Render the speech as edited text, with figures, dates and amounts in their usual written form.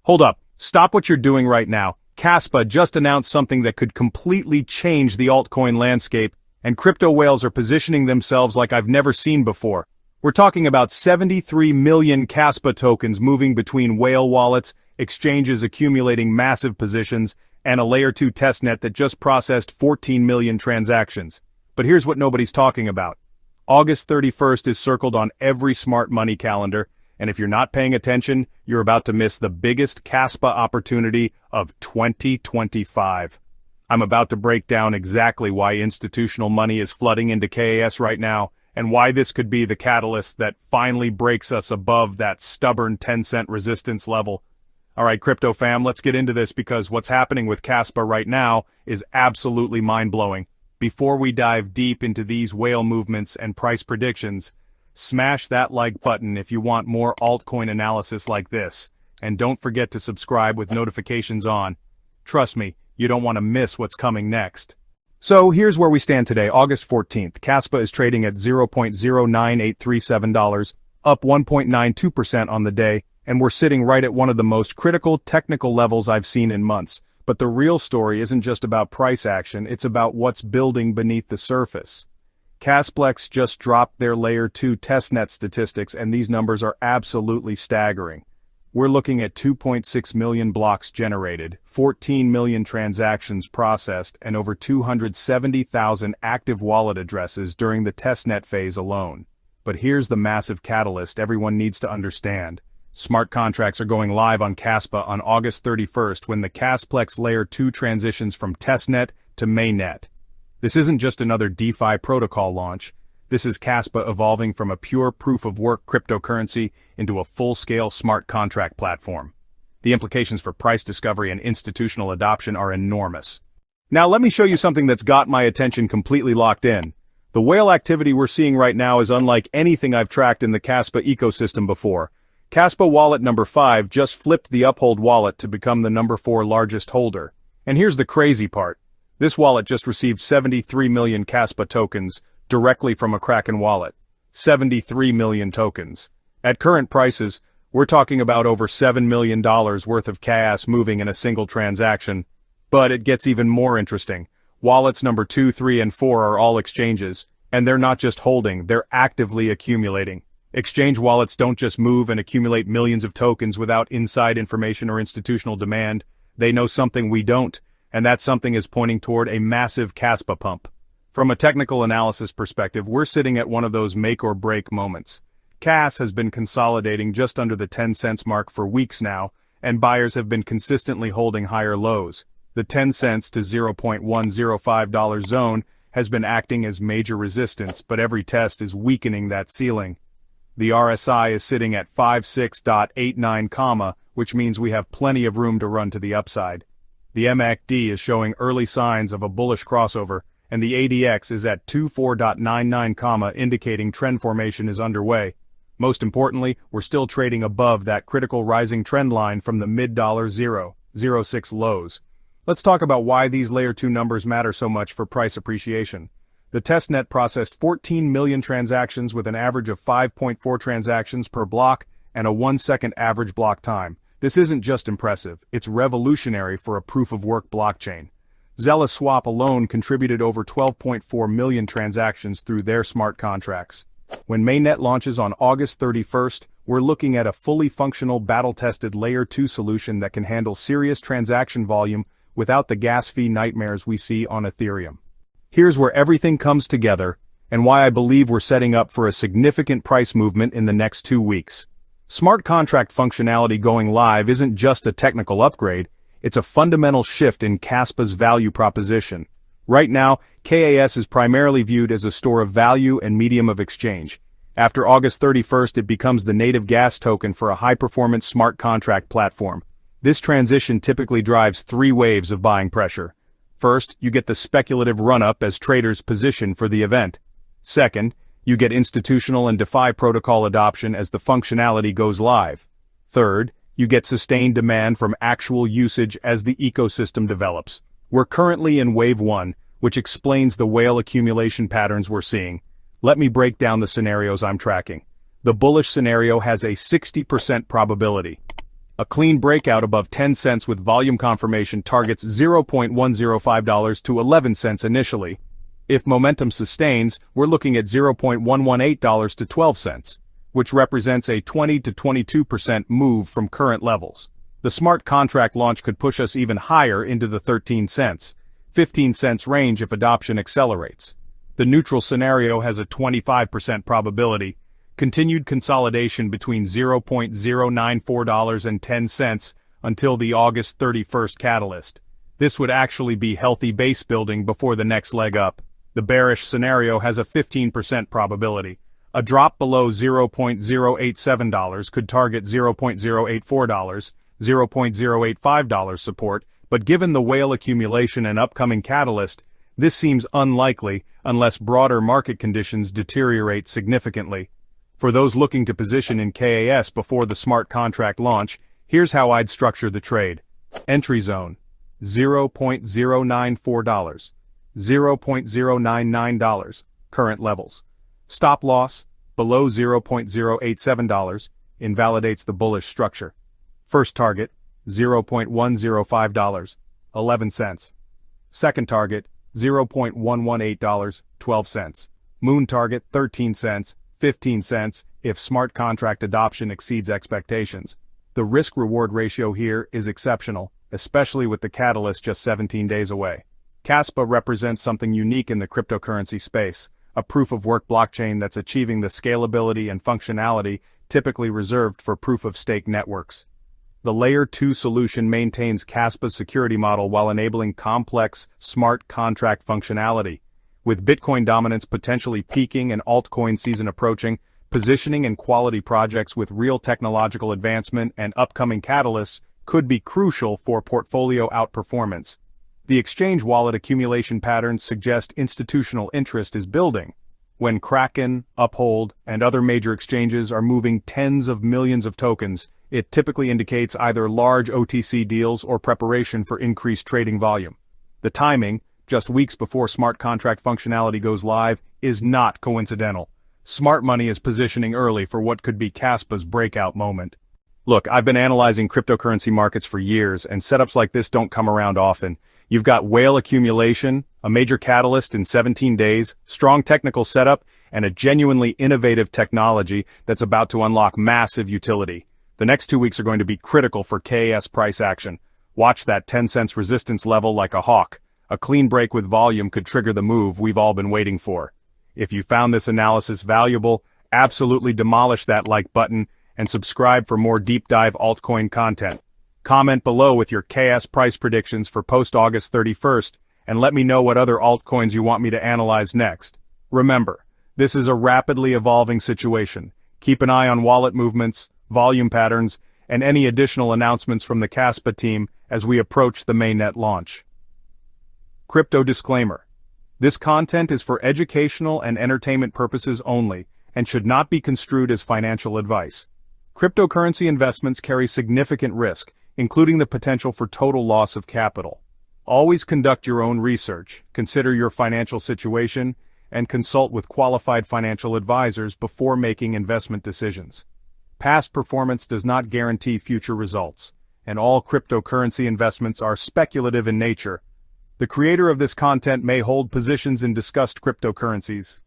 Hold up, stop what you're doing right now. Kaspa just announced something that could completely change the altcoin landscape, and crypto whales are positioning themselves like I've never seen before. We're talking about 73 million Kaspa tokens moving between whale wallets, exchanges accumulating massive positions, and a Layer 2 testnet that just processed 14 million transactions. But here's what nobody's talking about. August 31st is circled on every smart money calendar, and if you're not paying attention, you're about to miss the biggest Kaspa opportunity of 2025. I'm about to break down exactly why institutional money is flooding into KAS right now, and why this could be the catalyst that finally breaks us above that stubborn 10-cent resistance level. Alright, crypto fam, let's get into this because what's happening with Kaspa right now is absolutely mind-blowing. Before we dive deep into these whale movements and price predictions, smash that like button if you want more altcoin analysis like this, and don't forget to subscribe with notifications on. Trust me, you don't want to miss what's coming next. So here's where we stand today, August 14th. Kaspa is trading at $0.09837, up 1.92% on the day, and we're sitting right at one of the most critical technical levels I've seen in months. But the real story isn't just about price action, it's about what's building beneath the surface. Kasplex just dropped their Layer 2 testnet statistics, and these numbers are absolutely staggering. We're looking at 2.6 million blocks generated, 14 million transactions processed, and over 270,000 active wallet addresses during the testnet phase alone. But here's the massive catalyst everyone needs to understand. Smart contracts are going live on Kaspa on August 31st when the Kasplex Layer 2 transitions from testnet to mainnet. This isn't just another DeFi protocol launch. This is Kaspa evolving from a pure proof-of-work cryptocurrency into a full-scale smart contract platform. The implications for price discovery and institutional adoption are enormous. Now let me show you something that's got my attention completely locked in. The whale activity we're seeing right now is unlike anything I've tracked in the Kaspa ecosystem before. Kaspa wallet number 5 just flipped the Uphold wallet to become the number 4 largest holder. And here's the crazy part. This wallet just received 73 million Kaspa tokens directly from a Kraken wallet. 73 million tokens. At current prices, we're talking about over $7 million worth of KAS moving in a single transaction. But it gets even more interesting. Wallets number 2, 3, and 4 are all exchanges, and they're not just holding, they're actively accumulating. Exchange wallets don't just move and accumulate millions of tokens without inside information or institutional demand. They know something we don't, and that something is pointing toward a massive Kaspa pump. From a technical analysis perspective, we're sitting at one of those make-or-break moments. KAS has been consolidating just under the 10 cents mark for weeks now, and buyers have been consistently holding higher lows. The 10 cents to $0.105 zone has been acting as major resistance, but every test is weakening that ceiling. The RSI is sitting at 56.89, which means we have plenty of room to run to the upside. The MACD is showing early signs of a bullish crossover, and the ADX is at 24.99, indicating trend formation is underway. Most importantly, we're still trading above that critical rising trend line from the mid-$0.06 lows. Let's talk about why these Layer 2 numbers matter so much for price appreciation. The testnet processed 14 million transactions with an average of 5.4 transactions per block and a 1-second average block time. This isn't just impressive, it's revolutionary for a proof-of-work blockchain. Zealous Swap alone contributed over 12.4 million transactions through their smart contracts. When mainnet launches on August 31st, we're looking at a fully functional, battle-tested Layer 2 solution that can handle serious transaction volume without the gas fee nightmares we see on Ethereum. Here's where everything comes together, and why I believe we're setting up for a significant price movement in the next 2 weeks. Smart contract functionality going live isn't just a technical upgrade, it's a fundamental shift in Kaspa's value proposition. Right now, KAS is primarily viewed as a store of value and medium of exchange. After August 31st, it becomes the native gas token for a high-performance smart contract platform. This transition typically drives 3 waves of buying pressure. First, you get the speculative run-up as traders position for the event. Second, you get institutional and DeFi protocol adoption as the functionality goes live. Third, you get sustained demand from actual usage as the ecosystem develops. We're currently in Wave 1, which explains the whale accumulation patterns we're seeing. Let me break down the scenarios I'm tracking. The bullish scenario has a 60% probability. A clean breakout above 10 cents with volume confirmation targets $0.105 to 11 cents initially. If momentum sustains, we're looking at $0.118 to 12 cents, which represents a 20 to 22% move from current levels. The smart contract launch could push us even higher into the 13 cents, 15 cents range if adoption accelerates. The neutral scenario has a 25% probability. Continued consolidation between $0.094 and 10 cents until the August 31st catalyst. This would actually be healthy base building before the next leg up. The bearish scenario has a 15% probability. A drop below $0.087 could target $0.084, $0.085 support, but given the whale accumulation and upcoming catalyst, this seems unlikely unless broader market conditions deteriorate significantly. For those looking to position in KAS before the smart contract launch, here's how I'd structure the trade. Entry zone, $0.094, $0.099, current levels. Stop loss, below $0.087, invalidates the bullish structure. First target, $0.105, 11 cents. Second target, $0.118, 12 cents. Moon target, 13 cents, 15 cents, if smart contract adoption exceeds expectations. The risk-reward ratio here is exceptional, especially with the catalyst just 17 days away. Kaspa represents something unique in the cryptocurrency space, a proof-of-work blockchain that's achieving the scalability and functionality typically reserved for proof-of-stake networks. The Layer 2 solution maintains Kaspa's security model while enabling complex, smart contract functionality. With Bitcoin dominance potentially peaking and altcoin season approaching, positioning and quality projects with real technological advancement and upcoming catalysts could be crucial for portfolio outperformance. The exchange wallet accumulation patterns suggest institutional interest is building. When Kraken, Uphold, and other major exchanges are moving tens of millions of tokens, it typically indicates either large OTC deals or preparation for increased trading volume. The timing, just weeks before smart contract functionality goes live, is not coincidental. Smart money is positioning early for what could be Kaspa's breakout moment. Look, I've been analyzing cryptocurrency markets for years, and setups like this don't come around often. You've got whale accumulation, a major catalyst in 17 days, strong technical setup, and a genuinely innovative technology that's about to unlock massive utility. The next 2 weeks are going to be critical for KAS price action. Watch that 10 cents resistance level like a hawk. A clean break with volume could trigger the move we've all been waiting for. If you found this analysis valuable, absolutely demolish that like button and subscribe for more deep dive altcoin content. Comment below with your KAS price predictions for post-August 31st, and let me know what other altcoins you want me to analyze next. Remember, this is a rapidly evolving situation. Keep an eye on wallet movements, volume patterns, and any additional announcements from the Kaspa team as we approach the mainnet launch. Crypto disclaimer. This content is for educational and entertainment purposes only, and should not be construed as financial advice. Cryptocurrency investments carry significant risk, including the potential for total loss of capital. Always conduct your own research, consider your financial situation, and consult with qualified financial advisors before making investment decisions. Past performance does not guarantee future results, and all cryptocurrency investments are speculative in nature. The creator of this content may hold positions in discussed cryptocurrencies.